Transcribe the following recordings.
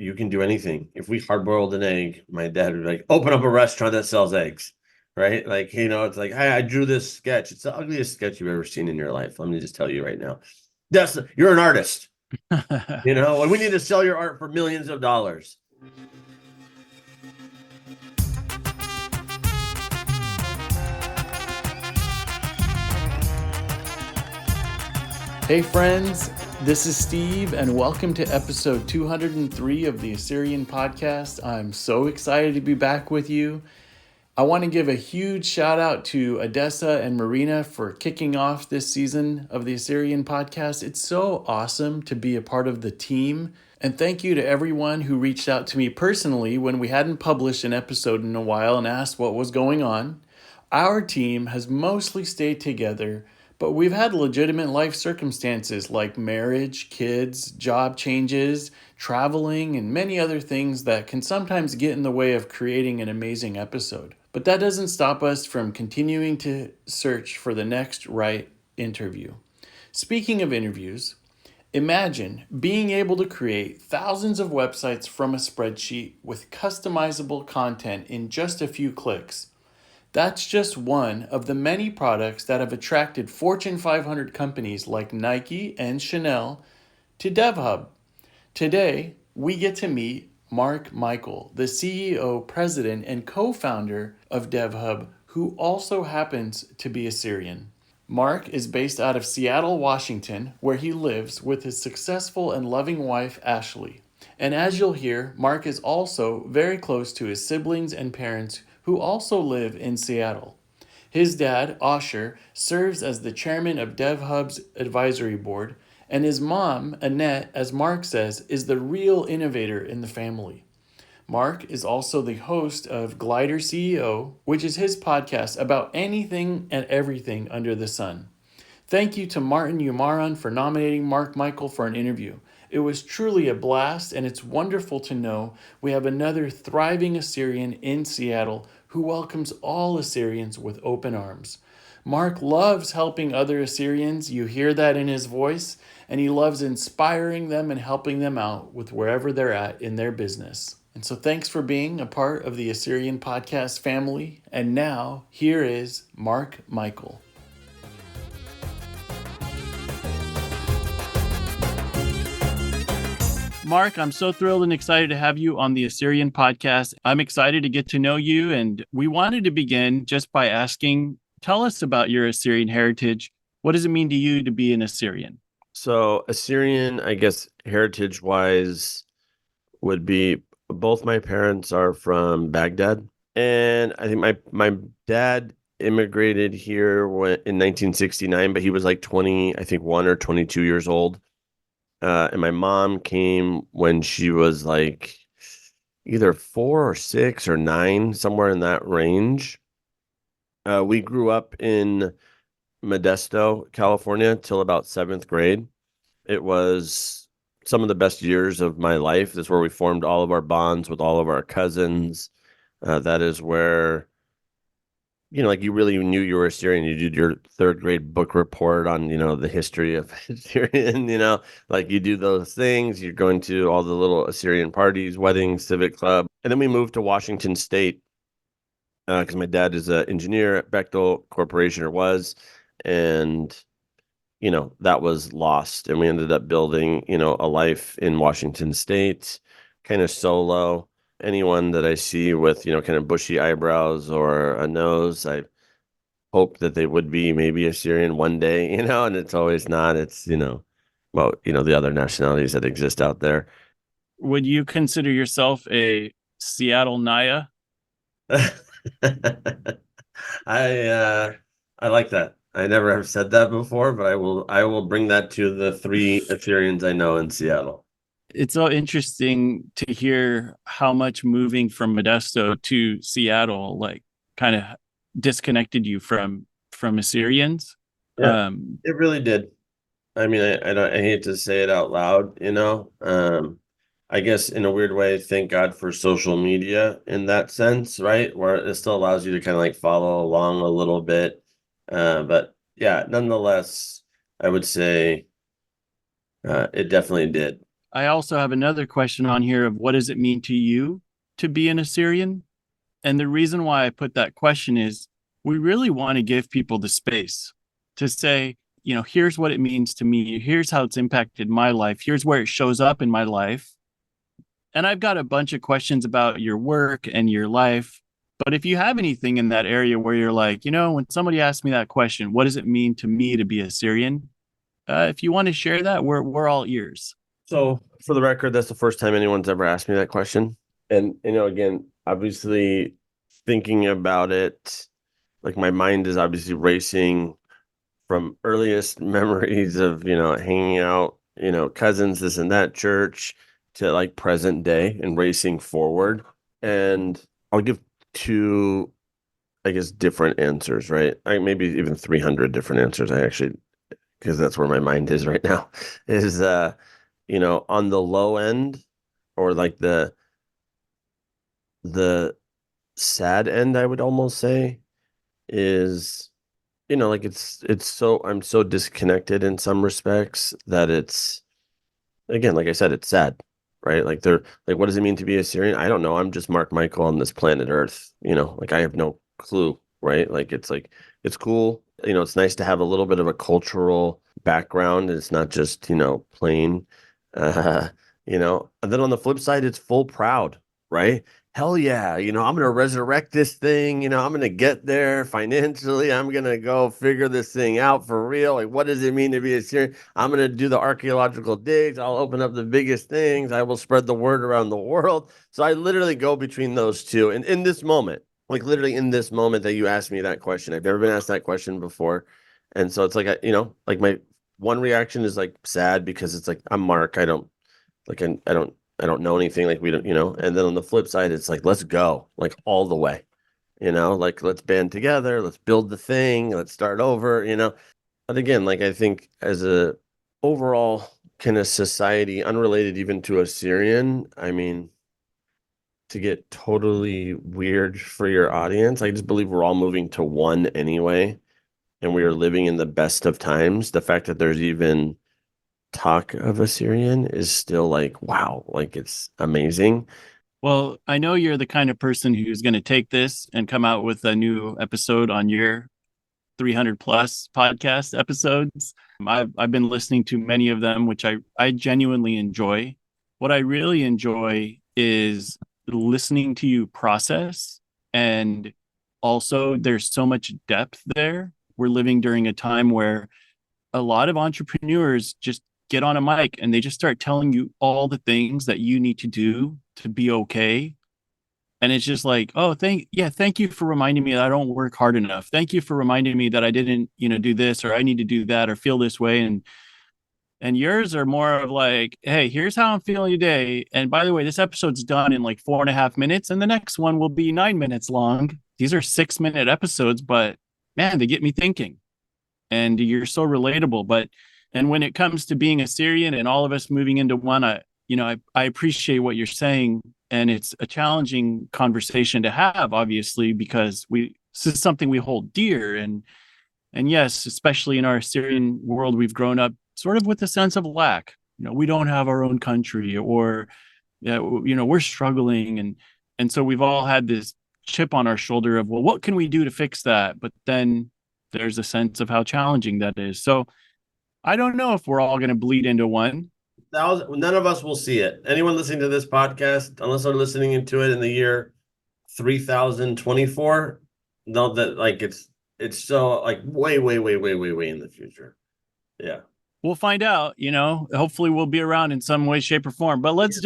you can do anything. If we hard-boiled an egg, my dad would be like, open up a restaurant that sells eggs, right? Like, it's like, hey, I drew this sketch. It's the ugliest sketch you've ever seen in your life. Let me just tell you right now. You're an artist, and we need to sell your art for millions of dollars. Hey friends, this is Steve and welcome to episode 203 of the Assyrian podcast. I'm so excited to be back with you. I want to give a huge shout out to Odessa and Marina for kicking off this season of the Assyrian podcast. It's so awesome to be a part of the team. And thank you to everyone who reached out to me personally when we hadn't published an episode in a while and asked what was going on. Our team has mostly stayed together, but we've had legitimate life circumstances like marriage, kids, job changes, traveling, and many other things that can sometimes get in the way of creating an amazing episode. But that doesn't stop us from continuing to search for the next right interview. Speaking of interviews, imagine being able to create thousands of websites from a spreadsheet with customizable content in just a few clicks. That's just one of the many products that have attracted Fortune 500 companies like Nike and Chanel to DevHub. Today, we get to meet Mark Michael, the CEO, president, and co-founder of DevHub, who also happens to be Assyrian. Mark is based out of Seattle, Washington, where he lives with his successful and loving wife, Ashley. And as you'll hear, Mark is also very close to his siblings and parents who also live in Seattle. His dad, Osher, serves as the chairman of DevHub's advisory board, and his mom, Annette, as Mark says, is the real innovator in the family. Mark is also the host of Glider CEO, which is his podcast about anything and everything under the sun. Thank you to Martin Umaran for nominating Mark Michael for an interview. It was truly a blast, and it's wonderful to know we have another thriving Assyrian in Seattle who welcomes all Assyrians with open arms. Mark loves helping other Assyrians. You hear that in his voice, and he loves inspiring them and helping them out with wherever they're at in their business. And so thanks for being a part of the Assyrian podcast family. And now, here is Mark Michael. Mark, I'm so thrilled and excited to have you on the Assyrian podcast. I'm excited to get to know you, and we wanted to begin just by asking, tell us about your Assyrian heritage. What does it mean to you to be an Assyrian? So Assyrian, I guess, heritage-wise would be both my parents are from Baghdad. And I think my dad immigrated here in 1969, but he was like 20, I think 1 or 22 years old. And my mom came when she was like either 4 or 6 or 9, somewhere in that range. We grew up in Modesto, California, till about 7th grade. It was some of the best years of my life. This is where we formed all of our bonds with all of our cousins. That is where, like you really knew you were Assyrian. You did your 3rd grade book report on, the history of Assyrian, like you do those things. You're going to all the little Assyrian parties, weddings, civic club. And then we moved to Washington State because my dad is an engineer at Bechtel Corporation, or was. And, that was lost. And we ended up building, a life in Washington State, kind of solo. Anyone that I see with, kind of bushy eyebrows or a nose, I hope that they would be maybe Assyrian one day, and it's always not. It's, the other nationalities that exist out there. Would you consider yourself a Seattle Naya? I like that. I never have said that before, but I will bring that to the 3 Assyrians I know in Seattle. It's so interesting to hear how much moving from Modesto to Seattle, like, kind of disconnected you from Assyrians. Yeah, it really did. I mean, I hate to say it out loud, I guess in a weird way, thank God for social media in that sense, right? Where it still allows you to kind of like follow along a little bit. But yeah, nonetheless, I would say it definitely did. I also have another question on here of what does it mean to you to be an Assyrian? And the reason why I put that question is we really want to give people the space to say, here's what it means to me. Here's how it's impacted my life. Here's where it shows up in my life. And I've got a bunch of questions about your work and your life. But if you have anything in that area where you're like, when somebody asks me that question, what does it mean to me to be Assyrian? If you want to share that, we're all ears. So for the record, that's the first time anyone's ever asked me that question. And, again, obviously thinking about it, like my mind is obviously racing from earliest memories of, hanging out, cousins, this and that church to like present day and racing forward. And I'll give two, I guess, different answers, right? Maybe even 300 different answers. Because that's where my mind is right now, is, on the low end or like the sad end, I would almost say is, like I'm so disconnected in some respects that it's, again, like I said, it's sad, right? Like what does it mean to be Assyrian? I don't know. I'm just Mark Michael on this planet Earth, like I have no clue, right? Like it's cool. It's nice to have a little bit of a cultural background. It's not just, plain, uh, and then on the flip side, it's full proud, right? Hell yeah, I'm gonna resurrect this thing, I'm gonna get there financially, I'm gonna go figure this thing out for real. Like, what does it mean to be a Syrian? I'm gonna do the archaeological digs, I'll open up the biggest things, I will spread the word around the world. So I literally go between those two. And in this moment, like literally in this moment that you asked me that question, I've never been asked that question before. And so it's like, like my one reaction is like sad because it's like, I'm Mark, I don't know anything, like we don't, and then on the flip side, it's like, let's go, like all the way, like let's band together, let's build the thing, let's start over, But again, like I think as a overall kind of society, unrelated even to Assyrian, I mean, to get totally weird for your audience, I just believe we're all moving to one anyway, and we are living in the best of times. The fact that there's even talk of Assyrian is still like, wow, like it's amazing. Well, I know you're the kind of person who's going to take this and come out with a new episode on your 300 plus podcast episodes. I've been listening to many of them, which I genuinely enjoy. What I really enjoy is listening to you process. And also, there's so much depth there. We're living during a time where a lot of entrepreneurs just get on a mic and they just start telling you all the things that you need to do to be okay. And it's just like, oh, thank you for reminding me that I don't work hard enough. Thank you for reminding me that I didn't, do this, or I need to do that, or feel this way. And yours are more of like, hey, here's how I'm feeling today. And by the way, this episode's done in like 4.5 minutes, and the next one will be 9 minutes long. These are 6-minute episodes, but man, they get me thinking. And you're so relatable. And when it comes to being Assyrian and all of us moving into one, I appreciate what you're saying. And it's a challenging conversation to have, obviously, because this is something we hold dear. And yes, especially in our Assyrian world, we've grown up sort of with a sense of lack. We don't have our own country, or, we're struggling. And so we've all had this chip on our shoulder of, well, what can we do to fix that? But then there's a sense of how challenging that is. So I don't know if we're all going to bleed into one. None of us will see it. Anyone listening to this podcast, unless they're listening into it in the year 3024, know that like it's so like way, way, way, way, way, way in the future. Yeah. We'll find out, hopefully we'll be around in some way, shape, or form. But let's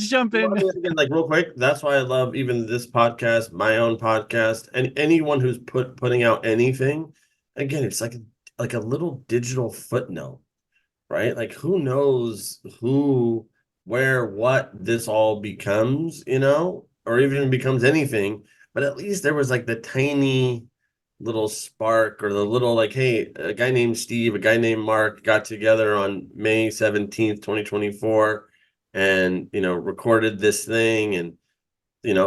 jump in. Again, like real quick, that's why I love even this podcast, my own podcast, and anyone who's putting out anything. Again, it's like a little digital footnote, right? Like who knows who, where, what this all becomes, or even becomes anything. But at least there was like the tiny little spark, or the little like, hey, a guy named Steve, a guy named Mark got together on May 17th, 2024, and recorded this thing, and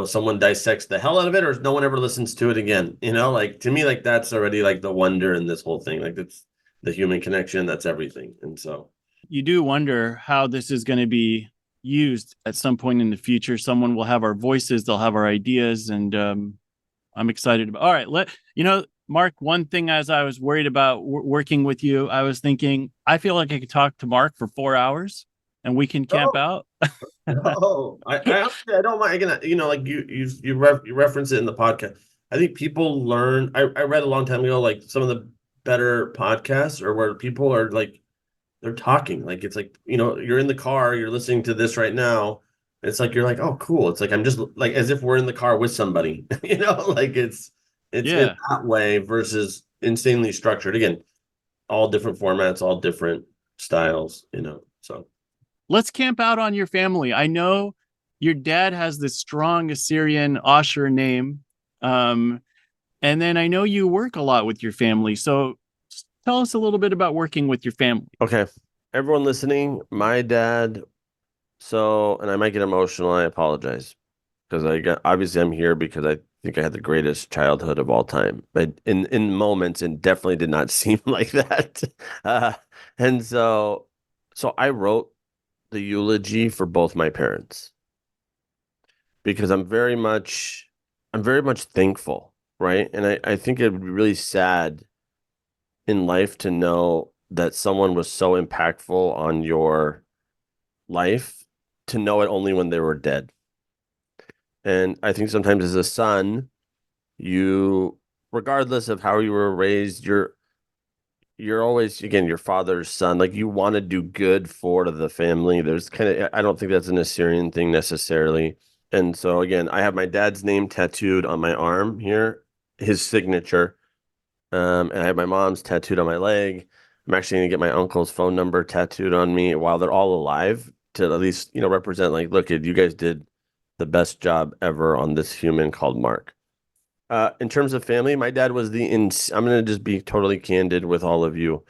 someone dissects the hell out of it, or no one ever listens to it again. Like to me, like that's already like the wonder in this whole thing. Like it's the human connection, that's everything. And so you do wonder how this is going to be used at some point in the future. Someone will have our voices, they'll have our ideas, and I'm excited about. All right, Mark. One thing, as I was worried about working with you, I was thinking I feel like I could talk to Mark for 4 hours, and we can camp Oh, out. no, I honestly, I don't mind. Again, like you reference it in the podcast. I think people learn. I read a long time ago, like some of the better podcasts or where people are like they're talking. Like it's like, you're in the car, you're listening to this right now. It's like you're like, oh, cool. It's like I'm just like as if we're in the car with somebody, like it's in Yeah, that way versus insanely structured. Again, all different formats, all different styles. So let's camp out on your family. I know your dad has this strong Assyrian Asher name. Um, and then I know you work a lot with your family. So tell us a little bit about working with your family. okay. Everyone listening, my dad, and I might get emotional, I apologize. Because obviously I'm here because I think I had the greatest childhood of all time, but in moments, it definitely did not seem like that. Uh, and so I wrote the eulogy for both my parents because I'm very much thankful, right? And I think it would be really sad in life to know that someone was so impactful on your life to know it only when they were dead. And I think sometimes as a son, you regardless of how you were raised, you're always again your father's son. Like you want to do good for the family. There's kind of I don't think that's an Assyrian thing necessarily. And so again, I have my dad's name tattooed on my arm here, his signature. And I have my mom's tattooed on my leg. I'm actually gonna get my uncle's phone number tattooed on me while they're all alive to at least, represent like, look, you guys did the best job ever on this human called Mark. In terms of family, my dad was I'm going to just be totally candid with all of you.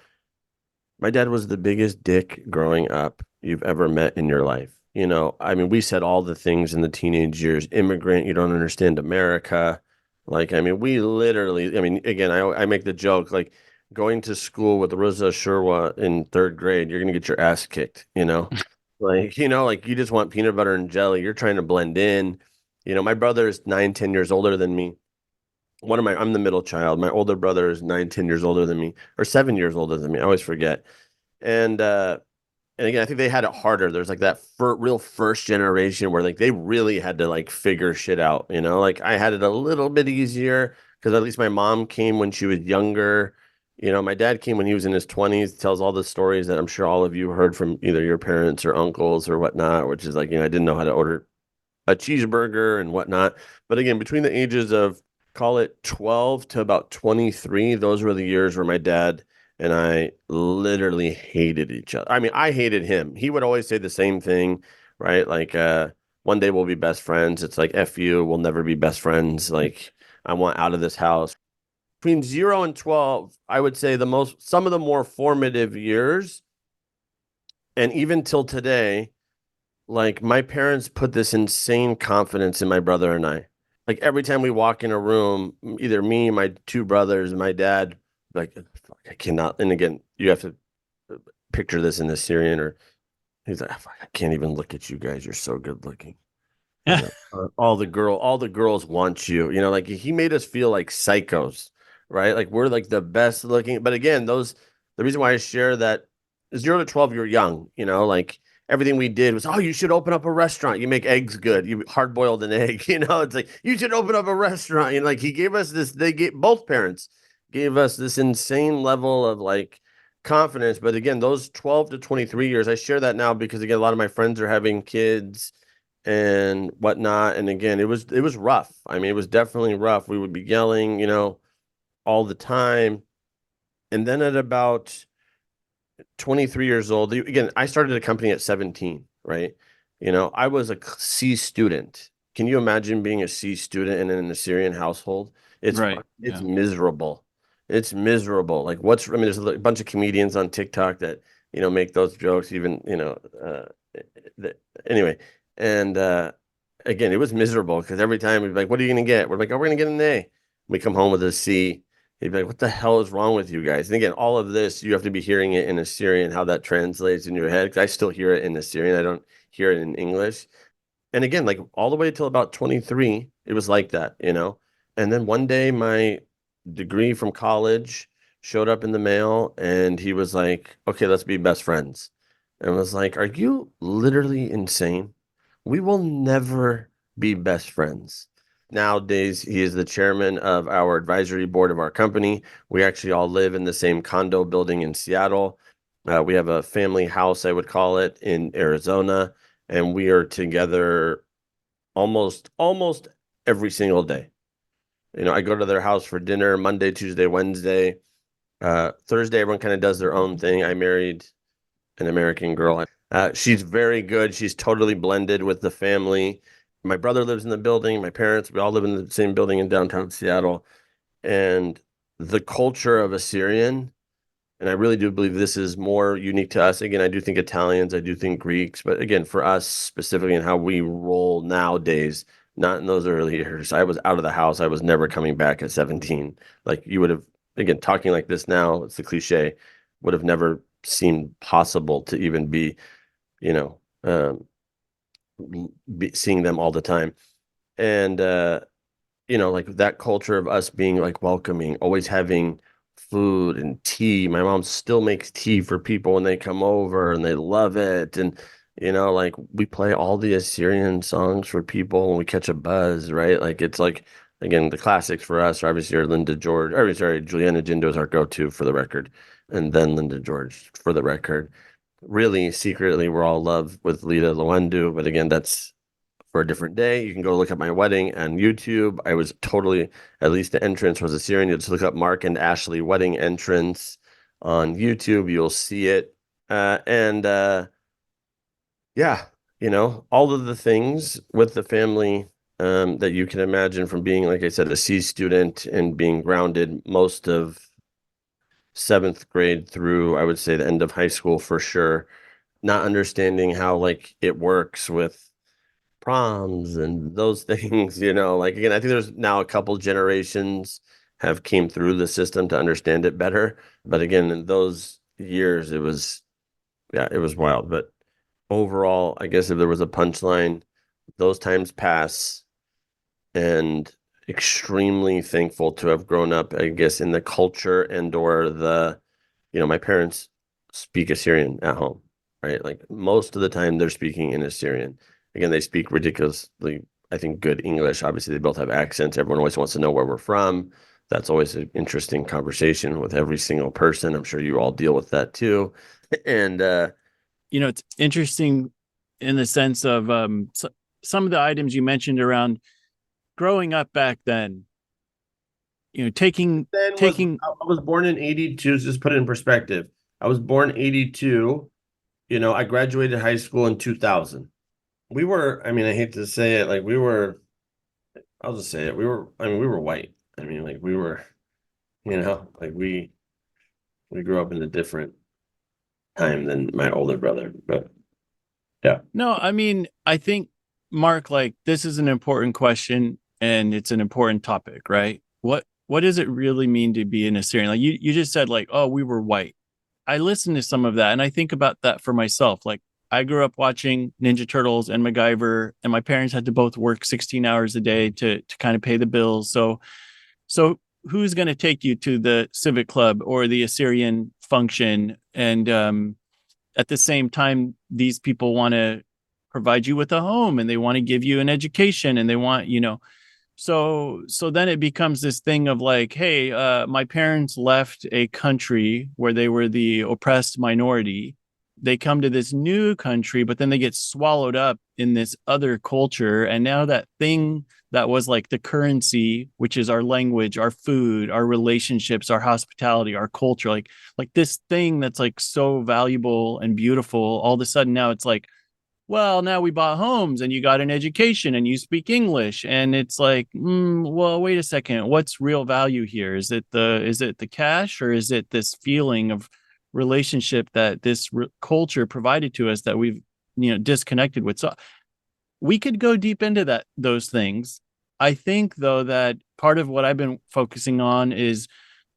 My dad was the biggest dick growing up you've ever met in your life. I mean, we said all the things in the teenage years, immigrant, you don't understand America. Like, I mean, we literally, I mean, again, I make the joke, like going to school with Rosa Sherwa in third grade, you're going to get your ass kicked. Like you just want peanut butter and jelly. You're trying to blend in. My brother is 9, 10 years older than me. I'm the middle child. My older brother is 9, 10 years older than me, or 7 years older than me. I always forget. And and again, I think they had it harder. There's like that real first generation where like they really had to like figure shit out. Like I had it a little bit easier because at least my mom came when she was younger. My dad came when he was in his 20s, tells all the stories that I'm sure all of you heard from either your parents or uncles or whatnot, which is like, I didn't know how to order a cheeseburger and whatnot. But again, between the ages of call it 12 to about 23, those were the years where my dad and I literally hated each other. I mean, I hated him. He would always say the same thing, right? Like, one day we'll be best friends. It's like, F you, we'll never be best friends. Like, I want out of this house. Between 0 and 12, I would say some of the more formative years, and even till today, like my parents put this insane confidence in my brother and I. Like every time we walk in a room, either me, my two brothers, my dad, like fuck, I cannot. And again, you have to picture this in the Syrian, or he's like, fuck, I can't even look at you guys. You're so good looking. All the girls want you. Like he made us feel like psychos, right? Like we're like the best looking. But again, the reason why I share that 0 to 12, you're young. Like everything we did was, oh, you should open up a restaurant. You make eggs good. You hard boiled an egg. It's like you should open up a restaurant. Like he gave us this. Both parents gave us this insane level of like confidence. But again, those 12 to 23 years, I share that now because again, a lot of my friends are having kids and whatnot. And again, it was rough. I mean, it was definitely rough. We would be yelling, all the time. And then at about 23 years old, again, I started a company at 17, right? I was a C student. Can you imagine being a C student in an Assyrian household? Right. It's Yeah. miserable. It's miserable. Like I mean, there's a bunch of comedians on TikTok that, make those jokes even, anyway. And again, it was miserable because every time we'd be like, what are you going to get? We're like, oh, we're going to get an A. We come home with a C. He'd be like, "What the hell is wrong with you guys?" And again, all of this you have to be hearing it in Assyrian, how that translates in your head. Because I still hear it in Assyrian, I don't hear it in English. And again, like all the way till about 23, it was like that, you know. And then one day, my degree from college showed up in the mail, and he was like, "Okay, let's be best friends." And I was like, "Are you literally insane? We will never be best friends." Nowadays, he is the chairman of our advisory board of our company. We actually all live in the same condo building in Seattle. We have a family house, I would call it, in Arizona, and we are together almost every single day. You know, I go to their house for dinner Monday, Tuesday, Wednesday. Thursday, everyone kind of does their own thing. I married an American girl. She's very good. She's totally blended with the family. My brother lives in the building. My parents, we all live in the same building in downtown Seattle. And the culture of Assyrian, and I really do believe this is more unique to us. Again, I do think Italians, I do think Greeks, but again, for us specifically and how we roll nowadays, not in those early years. I was out of the house. I was never coming back at 17. Like you would have, again, talking like this now, it's the cliche, would have never seemed possible to even be, you know, seeing them all the time. And, you know, like that culture of us being like welcoming, always having food and tea. My mom still makes tea for people when they come over and they love it. And, you know, like we play all the Assyrian songs for people when we catch a buzz, right? Like it's like, again, the classics for us are obviously are Linda George, or sorry, Juliana Jindo is our go-to for the record. And then Linda George for the record. Really, secretly, we're all love with Lita Lawendo, but again, that's for a different day. You can go look at my wedding on YouTube. I was totally, at least the entrance was Assyrian. You just look up Mark and Ashley wedding entrance on YouTube. You'll see it. And yeah, you know, all of the things with the family that you can imagine from being, like I said, a C student and being grounded most of seventh grade through, I would say, the end of high school for sure. Not understanding how like it works with proms and those things, you know, like again, I think there's now a couple generations have came through the system to understand it better. But again, in those years, it was, yeah, it was wild. But overall, I guess if there was a punchline, those times pass, and extremely thankful to have grown up, I guess, in the culture and or the, you know, my parents speak Assyrian at home, right? Like most of the time they're speaking in Assyrian. Again, they speak ridiculously, I think, good English. Obviously, they both have accents. Everyone always wants to know where we're from. That's always an interesting conversation with every single person. I'm sure you all deal with that too. And You know, it's interesting in the sense of some of the items you mentioned around growing up back then. You know, then was taking. I was born in 82, just put it in perspective. I was born 82, you know, I graduated high school in 2000. We were, I mean, I hate to say it, like we were, I'll just say it. I mean, we were white. I mean, like we were, you know, like we grew up in a different time than my older brother. But yeah. No, I mean, I think, Mark, like this is an important question and it's an important topic, right? What does it really mean to be an Assyrian? Like you just said, like, oh, we were white. I listen to some of that and I think about that for myself. Like I grew up watching Ninja Turtles and MacGyver, and my parents had to both work 16 hours a day to kind of pay the bills. So who's going to take you to the Civic Club or the Assyrian function? And at the same time, these people want to provide you with a home and they want to give you an education and they want, you know, so then it becomes this thing of like, hey, my parents left a country where they were the oppressed minority. They come to this new country, but then they get swallowed up in this other culture. And now that thing that was like the currency, which is our language, our food, our relationships, our hospitality, our culture, like this thing that's like so valuable and beautiful, all of a sudden now it's like, well, now we bought homes and you got an education and you speak English. And it's like, well, wait a second. What's real value here? Is it the cash, or is it this feeling of relationship that this culture provided to us that we've, you know, disconnected with? So we could go deep into those things. I think though that part of what I've been focusing on is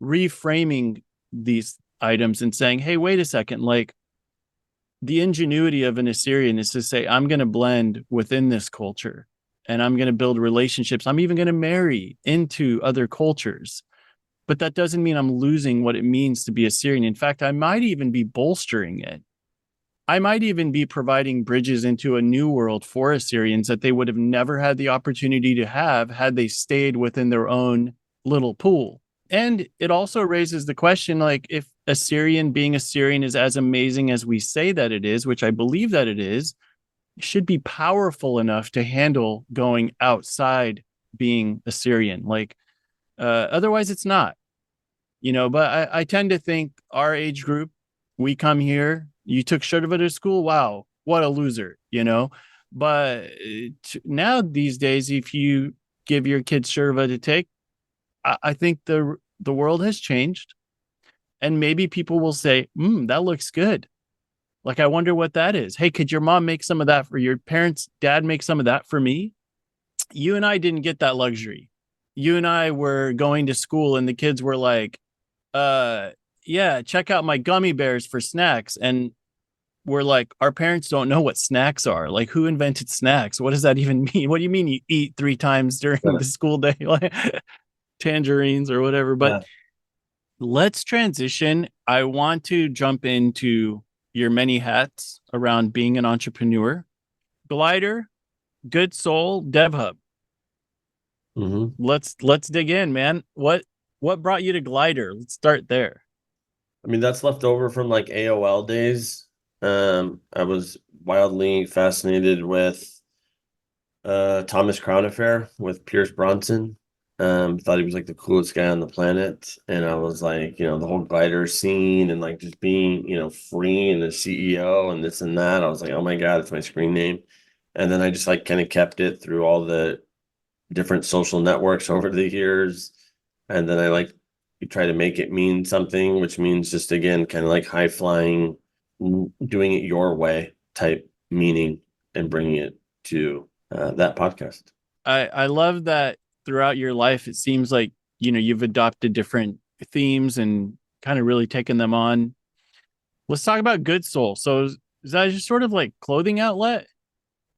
reframing these items and saying, hey, wait a second, like the ingenuity of an Assyrian is to say, I'm going to blend within this culture and I'm going to build relationships. I'm even going to marry into other cultures. But that doesn't mean I'm losing what it means to be Assyrian. In fact, I might even be bolstering it. I might even be providing bridges into a new world for Assyrians that they would have never had the opportunity to have had they stayed within their own little pool. And it also raises the question, like, if Assyrian being Assyrian is as amazing as we say that it is, which I believe that it is, it should be powerful enough to handle going outside being Assyrian. Like, otherwise it's not, but I tend to think our age group, we come here, you took Sherva to school. Wow, what a loser. But now these days, if you give your kids Sherva to take, I think the world has changed. And maybe people will say, that looks good. Like, I wonder what that is. Hey, could your mom make some of that for your parents? Dad make some of that for me? You and I didn't get that luxury. You and I were going to school and the kids were like, yeah, check out my gummy bears for snacks. And we're like, our parents don't know what snacks are. Like, who invented snacks? What does that even mean? What do you mean you eat 3 times during Yeah. the school day? Like tangerines or whatever. But Yeah. let's transition. I want to jump into your many hats around being an entrepreneur. Glider, Good Soul, DevHub. Mhm. Let's dig in, man. What brought you to Glider? Let's start there. I mean, that's left over from like AOL days. I was wildly fascinated with Thomas Crown Affair with Pierce Bronson. Thought he was like the coolest guy on the planet. And I was like, the whole glider scene and like just being, free and the CEO and this and that. I was like, oh my God, it's my screen name. And then I just like kind of kept it through all the different social networks over the years. And then I like try to make it mean something, which means just again, kind of like high flying, doing it your way type meaning and bringing it to that podcast. I love that throughout your life, it seems like, you've adopted different themes and kind of really taken them on. Let's talk about Good Soul. So is that just sort of like clothing outlet?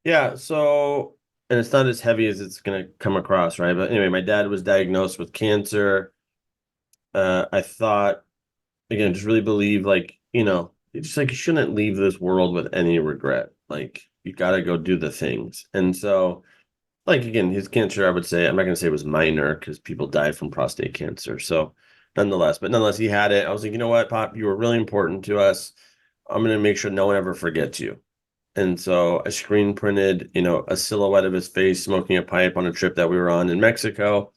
Yeah. So, and it's not as heavy as it's going to come across, right? But anyway, my dad was diagnosed with cancer. I thought, again, just really believe like, it's just like you shouldn't leave this world with any regret. Like, you got to go do the things. And so, like, again, his cancer, I would say, I'm not going to say it was minor because people die from prostate cancer. So, nonetheless, he had it. I was like, you know what, Pop, you were really important to us. I'm going to make sure no one ever forgets you. And so I screen printed, a silhouette of his face smoking a pipe on a trip that we were on in Mexico.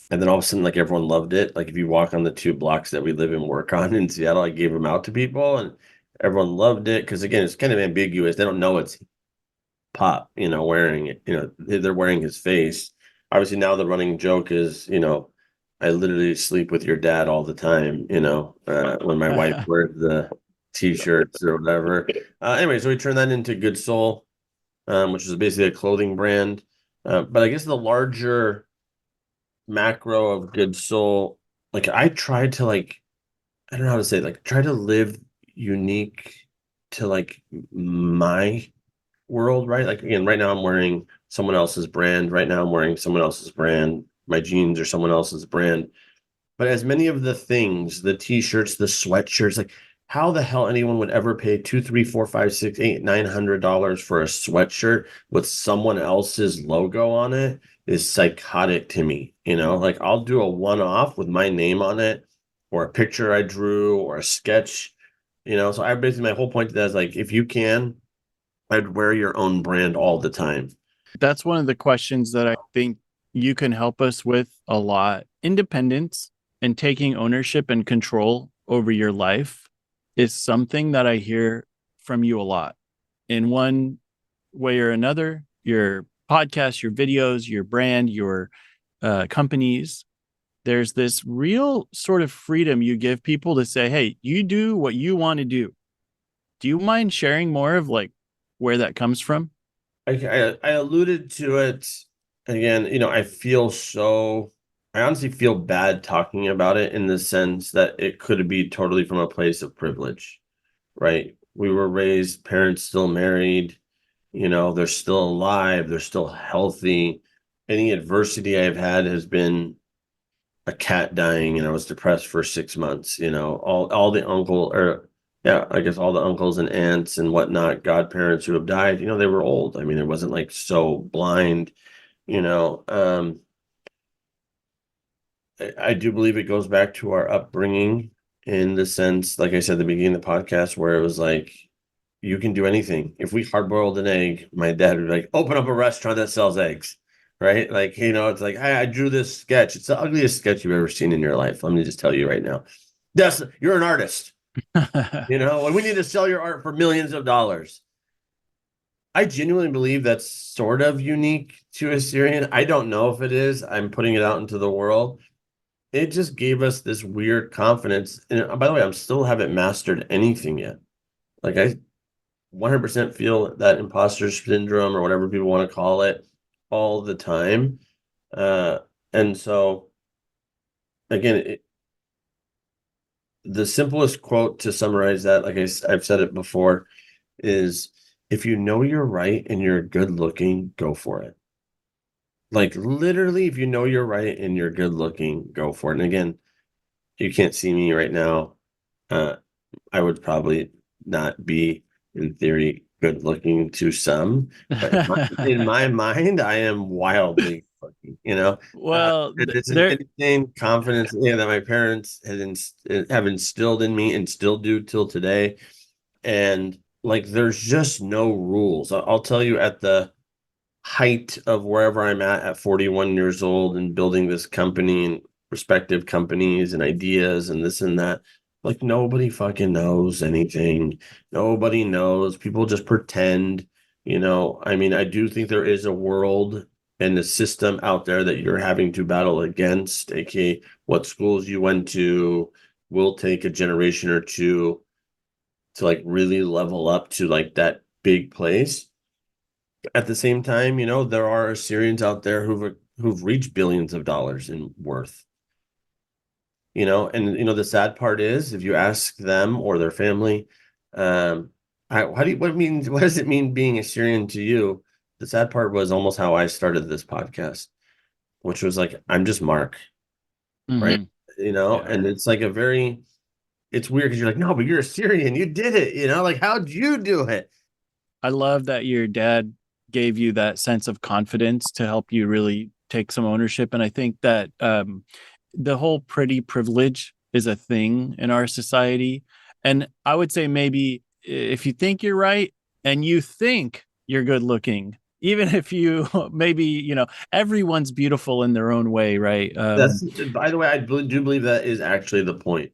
And then all of a sudden, like everyone loved it. Like if you walk on the 2 blocks that we live and work on in Seattle, I gave them out to people and everyone loved it. Cause again, it's kind of ambiguous. They don't know it's Pop, wearing it, they're wearing his face. Obviously now the running joke is, I literally sleep with your dad all the time, when my wife wears the t-shirts or whatever. Anyway, so we turned that into Good Soul, which is basically a clothing brand. But I guess the larger macro of Good Soul, like I tried to like, I don't know how to say it, like try to live unique to like my world, right? Like again, right now I'm wearing someone else's brand. Right now I'm wearing someone else's brand. My jeans are someone else's brand. But as many of the things, the t-shirts, the sweatshirts, like how the hell anyone would ever pay two, three, four, five, six, eight, $900 for a sweatshirt with someone else's logo on it is psychotic to me. Like I'll do a one-off with my name on it or a picture I drew or a sketch, So I basically my whole point to that is like if you can, I'd wear your own brand all the time. That's one of the questions that I think you can help us with a lot. Independence and taking ownership and control over your life is something that I hear from you a lot in one way or another. Your podcast, your videos, your brand, your companies. There's this real sort of freedom you give people to say, hey, you do what you want to do. Do you mind sharing more of like where that comes from? I alluded to it again, I feel so I honestly feel bad talking about it in the sense that it could be totally from a place of privilege, right? We were raised, parents still married, they're still alive, they're still healthy. Any adversity I've had has been a cat dying, and I was depressed for 6 months, all the uncle or yeah, I guess all the uncles and aunts and whatnot, godparents who have died, they were old. I mean, it wasn't like so blind, you know. I do believe it goes back to our upbringing in the sense, like I said at the beginning of the podcast, where it was like, you can do anything. If we hard boiled an egg, my dad would be like, open up a restaurant that sells eggs, right? Like, it's like, hey, I drew this sketch. It's the ugliest sketch you've ever seen in your life. Let me just tell you right now. You're an artist, and we need to sell your art for millions of dollars. I genuinely believe that's sort of unique to Assyrian. I don't know if it is. I'm putting it out into the world. It just gave us this weird confidence. And by the way, I'm still haven't mastered anything yet. Like I 100% feel that imposter syndrome or whatever people want to call it all the time. Uh, and so again, the simplest quote to summarize that, like I've said it before, is if you know you're right and you're good looking, go for it. Like literally, if you know you're right and you're good looking, go for it. And again, you can't see me right now. Uh, I would probably not be, in theory, good looking to some, but in my mind, I am wildly looking, Well, it's an there insane confidence, that my parents have instilled in me and still do till today. And like, there's just no rules. I'll tell you at the height of wherever I'm at 41 years old and building this company and respective companies and ideas and this and that. Like nobody fucking knows anything. Nobody knows. People just pretend, I mean, I do think there is a world and a system out there that you're having to battle against, aka what schools you went to will take a generation or two to like really level up to like that big place. At the same time, there are Assyrians out there who've reached billions of dollars in worth. And the sad part is if you ask them or their family, um, what does it mean being Assyrian to you? The sad part was almost how I started this podcast, which was like, I'm just Mark, right? Mhm. Yeah. And it's like it's weird because you're like, no, but you're Assyrian, you did it, like how'd you do it? I love that your dad gave you that sense of confidence to help you really take some ownership. And I think that the whole pretty privilege is a thing in our society. And I would say maybe if you think you're right and you think you're good looking, even if you maybe, everyone's beautiful in their own way, right? That's By the way, do believe that is actually the point.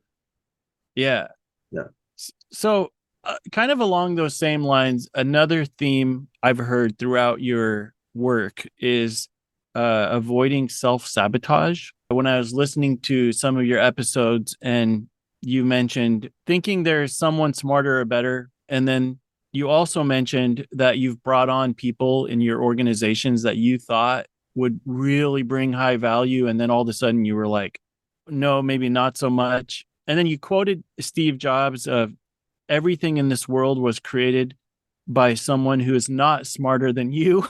Yeah. Yeah. So, kind of along those same lines, another theme I've heard throughout your work is avoiding self sabotage. When I was listening to some of your episodes, and you mentioned thinking there's someone smarter or better, and then you also mentioned that you've brought on people in your organizations that you thought would really bring high value, and then all of a sudden you were like, no, maybe not so much. And then you quoted Steve Jobs of everything in this world was created by someone who is not smarter than you.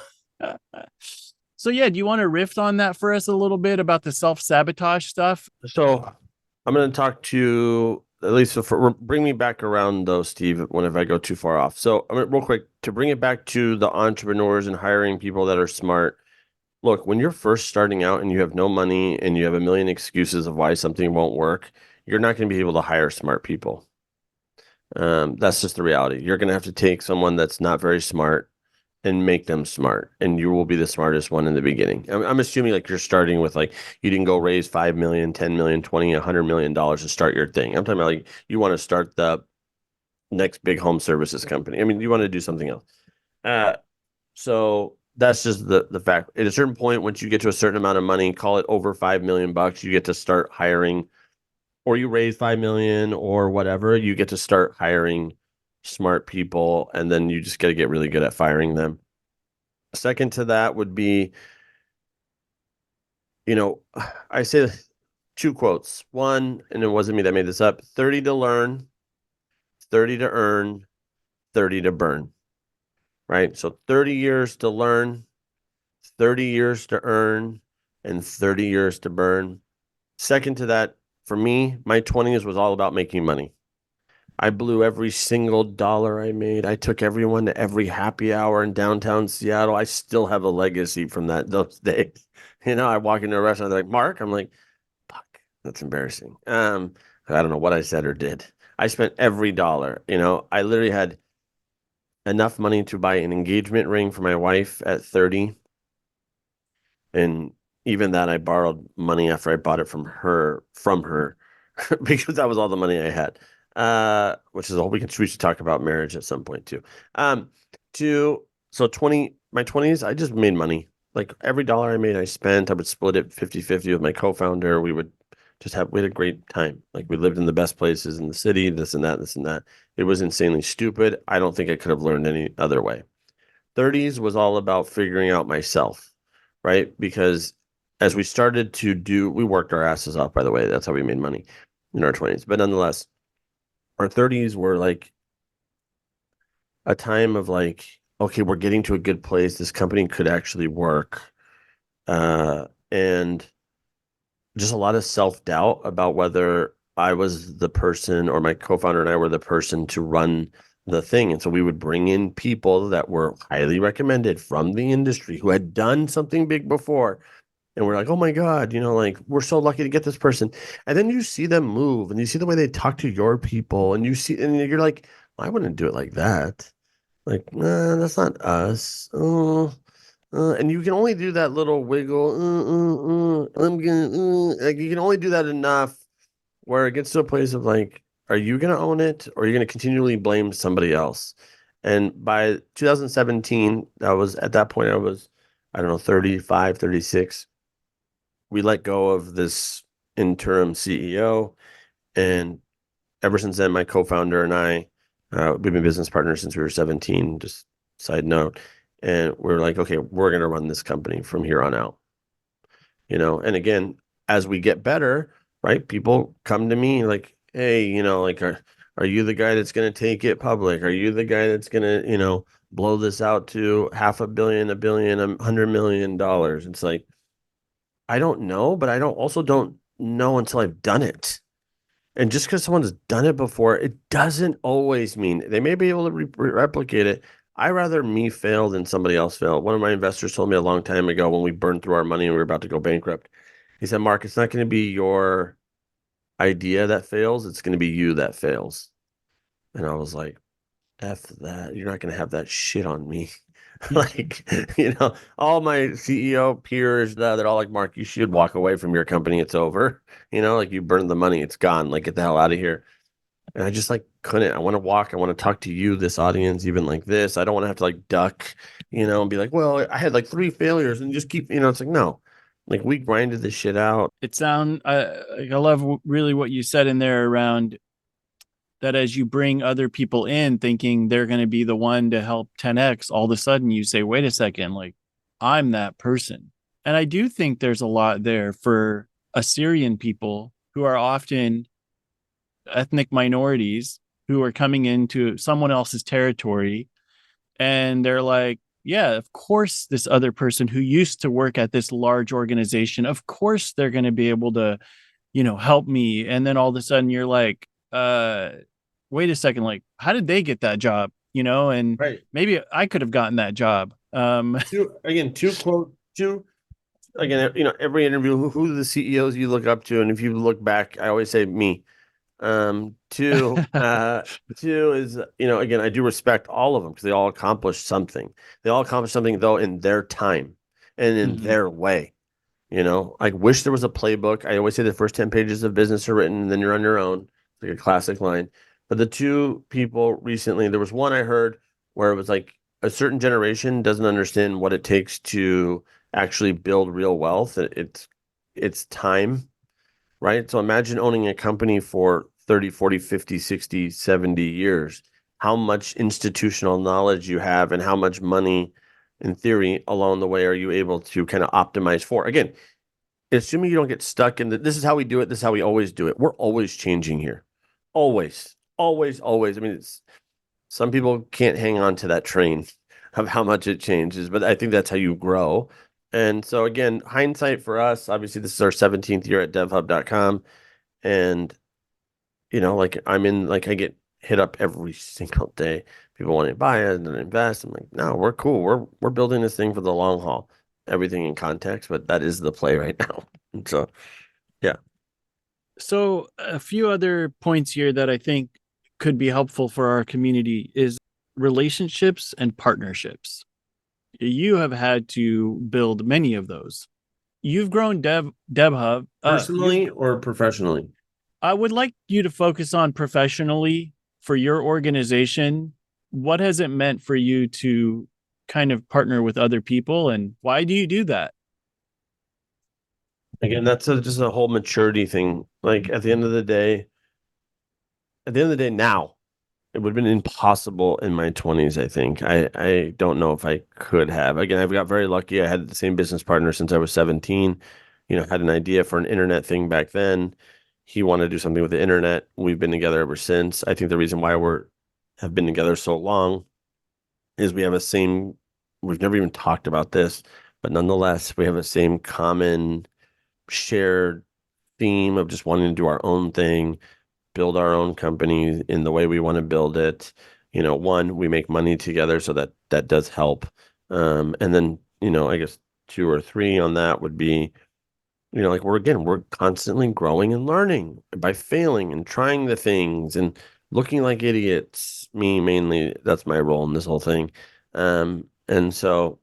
So yeah, do you want to riff on that for us a little bit about the self-sabotage stuff? So I'm going to talk to at least bring me back around though, Steve, whenever I go too far off. So real quick to bring it back to the entrepreneurs and hiring people that are smart. Look, when you're first starting out and you have no money and you have a million excuses of why something won't work, you're not going to be able to hire smart people. That's just the reality. You're going to have to take someone that's not very smart and make them smart, and you will be the smartest one in the beginning. I'm assuming like you're starting with like you didn't go raise 5 million, 10 million, 20, $100 million to start your thing. I'm talking about like you want to start the next big home services company. I mean, you want to do something else. Uh, so that's just the fact. At a certain point, once you get to a certain amount of money, call it over 5 million bucks, you get to start hiring, or you raise 5 million or whatever, you get to start hiring smart people, and then you just got to get really good at firing them. Second to that would be you know, I say two quotes. One, and it wasn't me that made this up, 30 to learn, 30 to earn, 30 to burn, right? So 30 years to learn, 30 years to earn, and 30 years to burn. Second to that, for me, my 20s was all about making money. I blew every single dollar I made. I took everyone to every happy hour in downtown Seattle. I still have a legacy from those days. I walk into a restaurant, they're like, Mark, I'm like, fuck, that's embarrassing. I don't know what I said or did. I spent every dollar. I literally had enough money to buy an engagement ring for my wife at 30. And even that I borrowed money after I bought it from her because that was all the money I had. Which is all we should talk about marriage at some point too. Um, to so 20 my 20s, I just made money. Like every dollar I made, I spent. I would split it 50-50 with my co-founder. We had a great time. Like we lived in the best places in the city, this and that, this and that. It was insanely stupid. I don't think I could have learned any other way. 30s was all about figuring out myself, right? Because as we worked our asses off, by the way. That's how we made money in our 20s. But nonetheless, our 30s were like a time of like, okay, we're getting to a good place. This company could actually work. And just a lot of self-doubt about whether I was the person or my co-founder and I were the person to run the thing. And so we would bring in people that were highly recommended from the industry who had done something big before. And we're like, oh my God, like we're so lucky to get this person. And then you see them move and you see the way they talk to your people and you're like, I wouldn't do it like that. Like, nah, that's not us. Oh, and you can only do that little wiggle. I'm gonna, like you can only do that enough where it gets to a place of like, are you gonna own it or are you gonna continually blame somebody else? And by 2017, at that point, I don't know, 35, 36. We let go of this interim CEO. And ever since then, my co-founder and I, we've been business partners since we were 17, just side note. And we're like, okay, we're going to run this company from here on out. And again, as we get better, right? People come to me like, hey, like, are you the guy that's going to take it public? Are you the guy that's going to, blow this out to $500 million, $1 billion, $100 million? It's like, I don't know, but I don't know until I've done it. And just because someone's done it before, it doesn't always mean they may be able to replicate it. I rather me fail than somebody else fail. One of my investors told me a long time ago when we burned through our money and we were about to go bankrupt. He said, Mark, it's not going to be your idea that fails. It's going to be you that fails. And I was like, F that. You're not going to have that shit on me. Like, all my CEO peers, they're all like, Mark, you should walk away from your company. It's over. Like you burned the money. It's gone. Like, get the hell out of here. And I just like couldn't. I want to walk. I want to talk to you, this audience, even like this. I don't want to have to like duck, and be like, well, I had like 3 failures and just keep, it's like, no, like we grinded this shit out. I love really what you said in there around that as you bring other people in thinking they're going to be the one to help 10x, all of a sudden you say, wait a second, like I'm that person. And I do think there's a lot there for Assyrian people who are often ethnic minorities who are coming into someone else's territory. And they're like, yeah, of course, this other person who used to work at this large organization, of course, they're going to be able to, help me. And then all of a sudden you're like, wait a second, like, how did they get that job? And Right. maybe I could have gotten that job. Every interview, who are the CEOs you look up to? And if you look back, I always say me. Two, two is, again, I do respect all of them because they all accomplished something. They all accomplished something though in their time and in their way. I wish there was a playbook. I always say the first 10 pages of business are written and then you're on your own. It's like a classic line. But the two people recently, there was one I heard where it was like a certain generation doesn't understand what it takes to actually build real wealth. It's time, right? So imagine owning a company for 30, 40, 50, 60, 70 years, how much institutional knowledge you have and how much money in theory along the way are you able to kind of optimize for. Again, assuming you don't get stuck in this is how we do it. This is how we always do it. We're always changing here. Always, always, always. I mean, some people can't hang on to that train of how much it changes, but I think that's how you grow. And so again, hindsight for us, obviously this is our 17th year at devhub.com. And like I get hit up every single day. People want to buy it and invest. I'm like, no, we're cool. We're building this thing for the long haul. Everything in context, but that is the play right now. And so yeah. So a few other points here that I think could be helpful for our community is relationships and partnerships. You have had to build many of those. You've grown DevHub Personally or professionally? I would like you to focus on professionally for your organization. What has it meant for you to kind of partner with other people, and why do you do that? Again, that's just a whole maturity thing. Like at the end of the day now, it would have been impossible in my 20s, I think. I don't know if I could have. Again, I've got very lucky. I had the same business partner since I was 17. Had an idea for an internet thing back then. He wanted to do something with the internet. We've been together ever since. I think the reason why have been together so long is we've never even talked about this, but nonetheless, we have the same common shared theme of just wanting to do our own thing, build our own company in the way we want to build it. One, we make money together, so that does help. And then, I guess two or three on that would be, like we're constantly growing and learning by failing and trying the things and looking like idiots. Me mainly, that's my role in this whole thing. And so,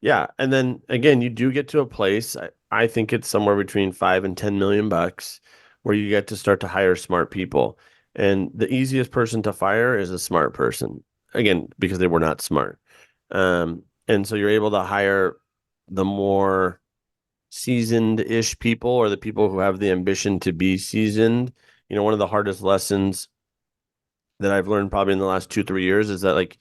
yeah. And then again, you do get to a place, I think it's somewhere between 5 and 10 million bucks where you get to start to hire smart people. And the easiest person to fire is a smart person. Again, because they were not smart. And so you're able to hire the more seasoned-ish people, or the people who have the ambition to be seasoned. One of the hardest lessons that I've learned probably in the last 2-3 years is that like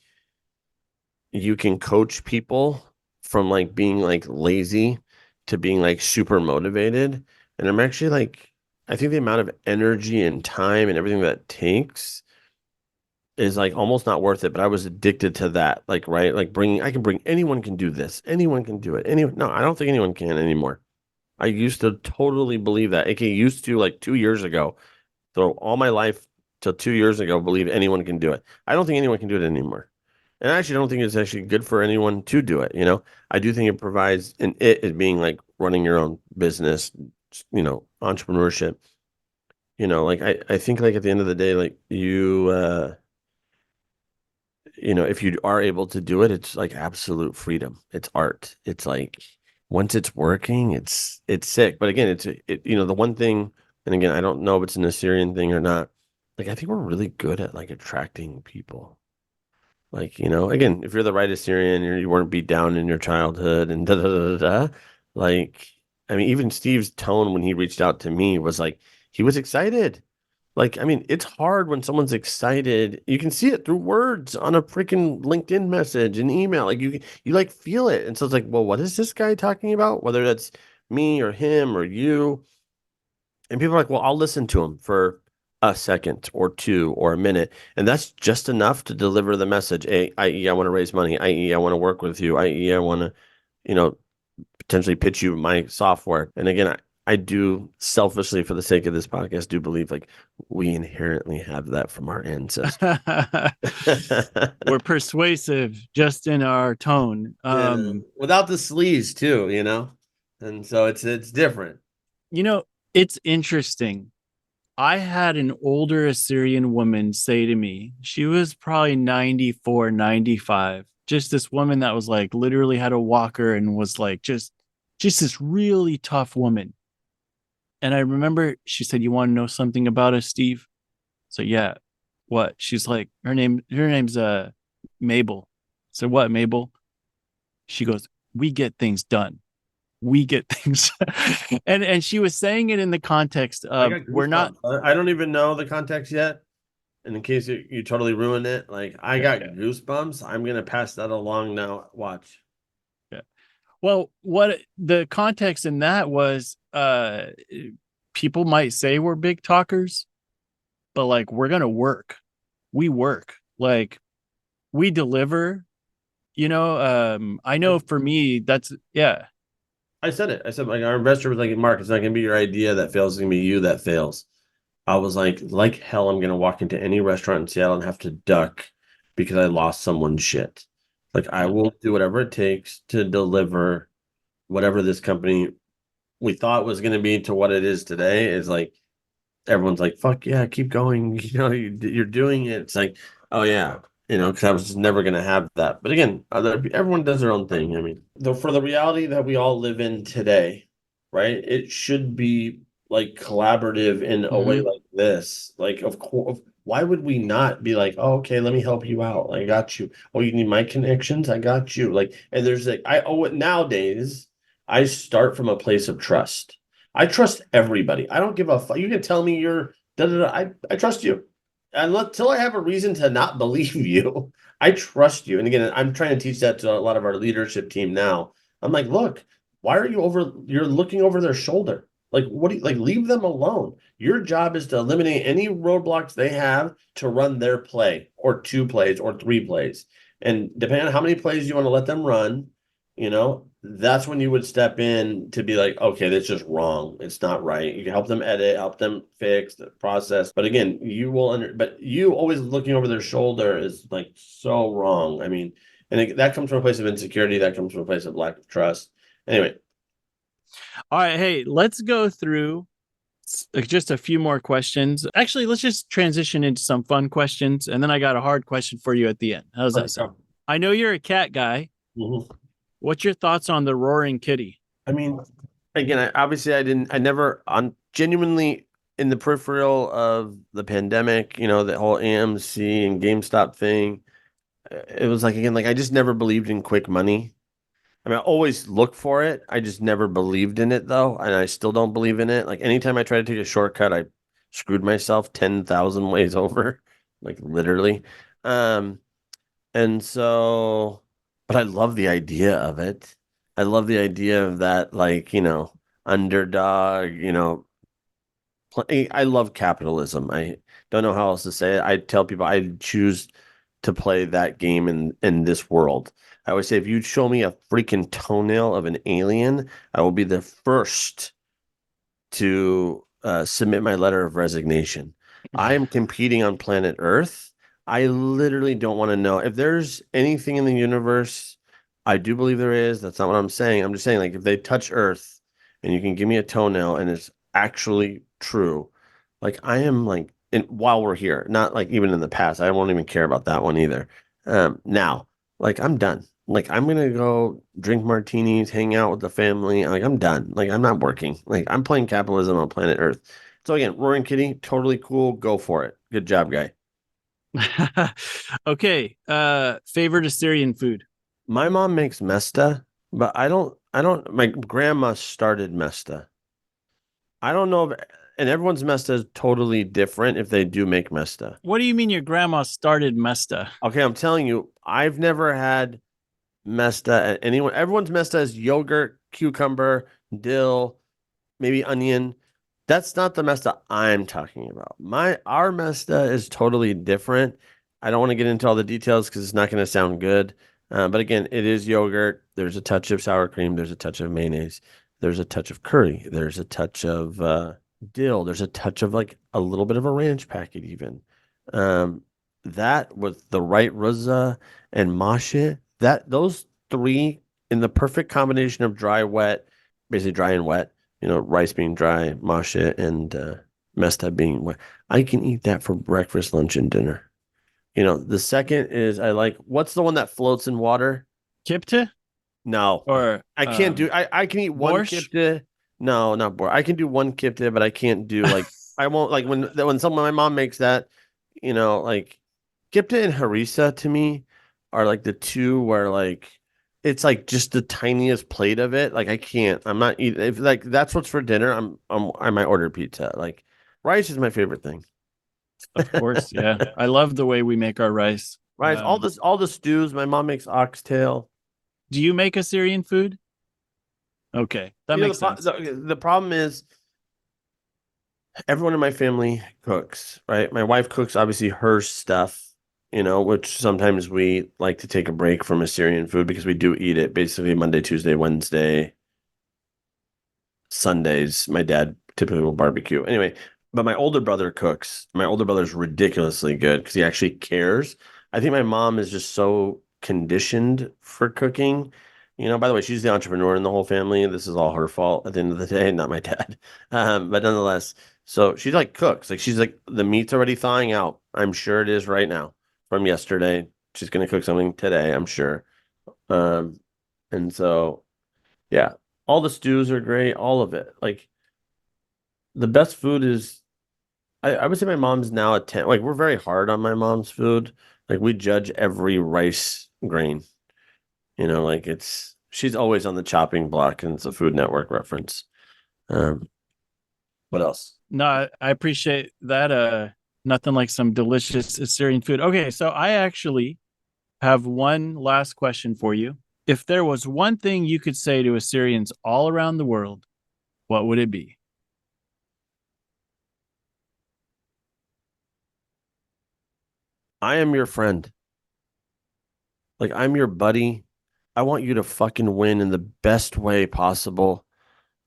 you can coach people from like being like lazy to being like super motivated. And I'm actually like, I think the amount of energy and time and everything that takes is like almost not worth it. But I was addicted to that. Like, right. Like anyone can do this. Anyone can do it. No, I don't think anyone can anymore. I used to totally believe that. AK used to like 2 years ago. So all my life till 2 years ago, believe anyone can do it. I don't think anyone can do it anymore. And I actually don't think it's actually good for anyone to do it. I do think it provides, and it is being like running your own business, entrepreneurship. Like I think like at the end of the day, like if you are able to do it, it's like absolute freedom. It's art. It's like once it's working, it's sick. But again, the one thing, and again, I don't know if it's an Assyrian thing or not. Like I think we're really good at like attracting people. Like, again, if you're the right Assyrian, you weren't beat down in your childhood and da da da da da. Like, I mean, even Steve's tone when he reached out to me was like he was excited. Like, I mean, it's hard when someone's excited. You can see it through words on a freaking LinkedIn message and email. Like you like feel it. And so it's like, well, what is this guy talking about? Whether that's me or him or you. And people are like, well, I'll listen to him for a second or two or a minute. And that's just enough to deliver the message. I.e., I want to raise money. I.e., I want to work with you. I.e., I want to, potentially pitch you my software. And again, I do selfishly, for the sake of this podcast, do believe like we inherently have that from our ancestors. We're persuasive just in our tone. Without the sleaze too, and so it's different. It's interesting. I had an older Assyrian woman say to me, she was probably 94, 95, just this woman that was like literally had a walker and was like just this really tough woman. And I remember she said, "You want to know something about us, Steve?" So yeah, what? She's like, her name's Mabel. So what, Mabel? She goes, "We get things done. We get things." and she was saying it in the context of we're not. I don't even know the context yet. And in case you totally ruined it, like I got goosebumps. I'm gonna pass that along now. Watch. Yeah. Well, what the context in that was, people might say we're big talkers, but like we're gonna work. We work. Like we deliver, I know for me that's yeah. I said it. I said like our investor was like, Mark, it's not gonna be your idea that fails, it's gonna be you that fails. I was like hell, I'm gonna walk into any restaurant in Seattle and have to duck because I lost someone's shit. Like I Yeah. will do whatever it takes to deliver whatever this company we thought was gonna be to what it is today. Is like everyone's like, fuck yeah, keep going. You're doing it. It's like, oh yeah, because I was just never gonna have that. But again, everyone does their own thing. I mean, though for the reality that we all live in today, right? It should be like collaborative in a way Hmm. like this. Like, of course, why would we not be like, oh, okay, let me help you out. I got you. Oh, you need my connections? I got you. Like, and there's like, I owe it nowadays. I start from a place of trust. I trust everybody. I don't give a fuck. You can tell me you're da da da. I trust you. Until I have a reason to not believe you, I trust you. And again, I'm trying to teach that to a lot of our leadership team now. I'm like, look, why are you're looking over their shoulder? Like, what do you like? Leave them alone. Your job is to eliminate any roadblocks they have to run their play or two plays or three plays. And depending on how many plays you want to let them run, that's when you would step in to be like, okay, that's just wrong. It's not right. You can help them edit, help them fix the process. But again, but you always looking over their shoulder is like so wrong. I mean, that comes from a place of insecurity. That comes from a place of lack of trust. Anyway, All right, hey, let's go through just a few more questions. Actually, let's just transition into some fun questions, and then I got a hard question for you at the end. How does that sound? I know you're a cat guy. mhm. What's your thoughts on the roaring kitty? I mean, again, obviously I never on genuinely in the peripheral of the pandemic, the whole AMC and GameStop thing. It was like, again, like I just never believed in quick money. I mean, I always look for it. I just never believed in it though, and I still don't believe in it. Like anytime I try to take a shortcut, I screwed myself 10,000 ways over, like literally. Um, and so, but I love the idea of it. I love the idea of that, like, underdog, I love capitalism. I don't know how else to say it. I tell people I choose to play that game in this world. I always say if you show me a freaking toenail of an alien, I will be the first to submit my letter of resignation. I am competing on planet Earth. I literally don't want to know if there's anything in the universe. I do believe there is. That's not what I'm saying. I'm just saying, like, if they touch Earth and you can give me a toenail and it's actually true, like, I am like, while we're here, not like even in the past, I won't even care about that one either. Now, like, I'm done. Like I'm gonna go drink martinis, hang out with the family. Like I'm done. Like I'm not working. Like I'm playing capitalism on planet Earth. So again, Roaring Kitty, totally cool. Go for it. Good job, guy. Okay, favorite Assyrian food. My mom makes mesta, but I don't my grandma started mesta. I don't know if and everyone's mesta is totally different if they do make mesta. What do you mean your grandma started Mesta? Okay, I'm telling you, I've never had mesta at anyone. Everyone's mesta is yogurt, cucumber, dill, maybe onion. That's not the mesta I'm talking about. Our mesta is totally different. I don't want to get into all the details because it's not going to sound good. But again, it is yogurt. There's a touch of sour cream. There's a touch of mayonnaise. There's a touch of curry. There's a touch of dill. There's a touch of like a little bit of a ranch packet even. Um, that with the right ruzza and mashe, those three in the perfect combination of dry, wet, basically dry and wet, rice being dry, mashe, and mesta being wet. I can eat that for breakfast, lunch, and dinner. The second is I like what's the one that floats in water? Kipta No, or I can't do. I can eat one borscht? kipta. No, not borscht. I can do one kipta, but I can't do like I won't like when someone my mom makes that. Like kipta and harissa to me are like the two where like it's like just the tiniest plate of it. Like I can't. I'm not eating. If like that's what's for dinner, I might order pizza. Like rice is my favorite thing. Of course, yeah. I love the way we make our rice. Rice, all the stews. My mom makes oxtail. Do you make Assyrian food? Okay, that makes sense. The problem is everyone in my family cooks, right? My wife cooks obviously her stuff, which sometimes we like to take a break from Assyrian food because we do eat it basically Monday, Tuesday, Wednesday, Sundays. My dad typically will barbecue. Anyway, but my older brother cooks. My older brother's ridiculously good because he actually cares. I think my mom is just so conditioned for cooking. By the way, she's the entrepreneur in the whole family. This is all her fault at the end of the day, not my dad. But nonetheless, so she like cooks. Like she's like the meat's already thawing out. I'm sure it is right now from yesterday. She's gonna cook something today, I'm sure. Um, and so yeah, all the stews are great, all of it. Like the best food is I would say my mom's now a 10. Like we're very hard on my mom's food. Like we judge every rice grain. Like she's always on the chopping block and it's a Food Network reference. Um, what else? No, I appreciate that. Nothing like some delicious Assyrian food. Okay, so I actually have one last question for you. If there was one thing you could say to Assyrians all around the world, what would it be? I am your friend. Like I'm your buddy. I want you to fucking win in the best way possible.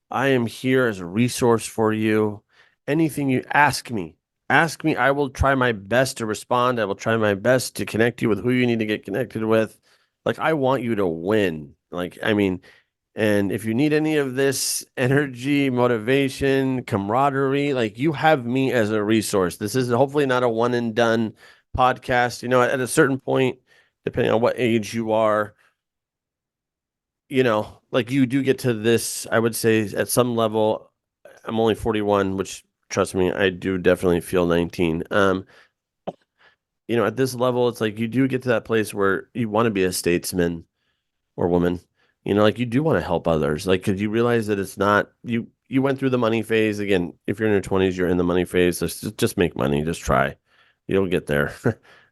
I am here as a resource for you. Anything you ask me. I will try my best to respond. I will try my best to connect you with who you need to get connected with. Like, I want you to win. Like, I mean, and if you need any of this energy, motivation, camaraderie, like you have me as a resource. This is hopefully not a one and done podcast. At a certain point, depending on what age you are, like you do get to this, I would say at some level, I'm only 41, which trust me, I do definitely feel 19. At this level, it's like you do get to that place where you want to be a statesman or woman. Like you do want to help others. Like, could you realize that it's not you went through the money phase again. If you're in your 20s, you're in the money phase. So just make money, just try. You'll get there.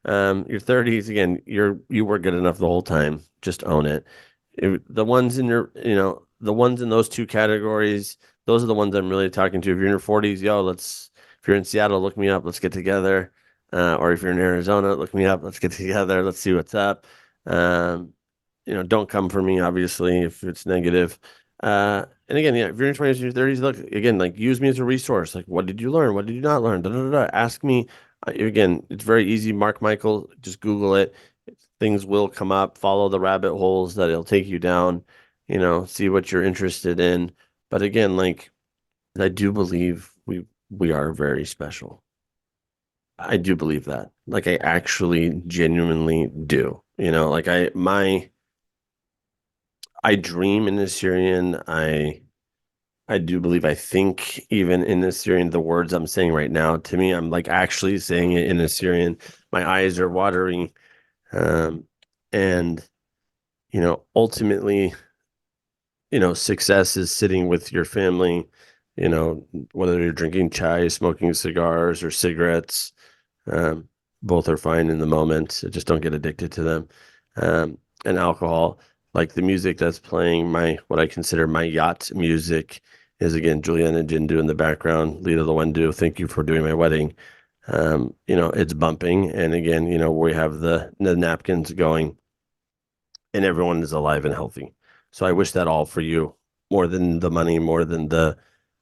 Your 30s, again, you were good enough the whole time. Just own it. The ones in the ones in those two categories, those are the ones I'm really talking to. If you're in your 40s, if you're in Seattle, look me up. Let's get together. Or if you're in Arizona, look me up. Let's get together. Let's see what's up. Don't come for me, obviously, if it's negative. And again, yeah, if you're in your 20s or your 30s, look, again, like use me as a resource. Like, what did you learn? What did you not learn? Da, da, da, da. Ask me. Again, it's very easy. Mark Michael, just Google it. Things will come up. Follow the rabbit holes that it'll take you down. See what you're interested in. But again, like I do believe we are very special. I do believe that. Like I actually genuinely do. Like I dream in Assyrian. I do believe I think even in Assyrian, the words I'm saying right now, to me, I'm like actually saying it in Assyrian. My eyes are watering. Um, and ultimately, success is sitting with your family, whether you're drinking chai, smoking cigars or cigarettes, um, both are fine in the moment. So just don't get addicted to them. And alcohol, like the music that's playing, what I consider my yacht music is again Juliana Jindu in the background, Lita the Wendu. Thank you for doing my wedding. It's bumping, and again, we have the napkins going, and everyone is alive and healthy. So I wish that all for you, more than the money, more than the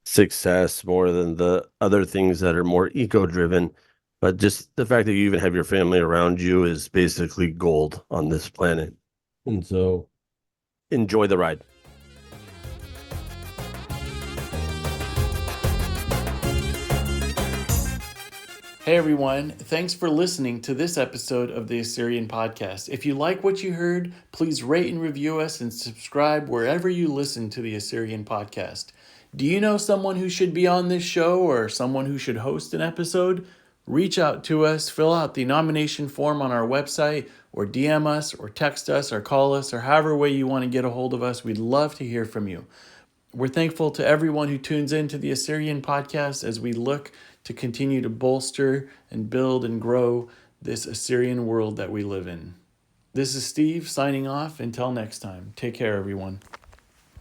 success, more than the other things that are more ego driven. But just the fact that you even have your family around you is basically gold on this planet. And so enjoy the ride. Hey everyone, thanks for listening to this episode of the Assyrian Podcast. If you like what you heard, please rate and review us and subscribe wherever you listen to the Assyrian Podcast. Do you know someone who should be on this show or someone who should host an episode? Reach out to us, fill out the nomination form on our website, or DM us, or text us, or call us, or however way you want to get a hold of us. We'd love to hear from you. We're thankful to everyone who tunes in to the Assyrian Podcast as we look to continue to bolster and build and grow this Assyrian world that we live in. This is Steve signing off. Until next time, take care, everyone.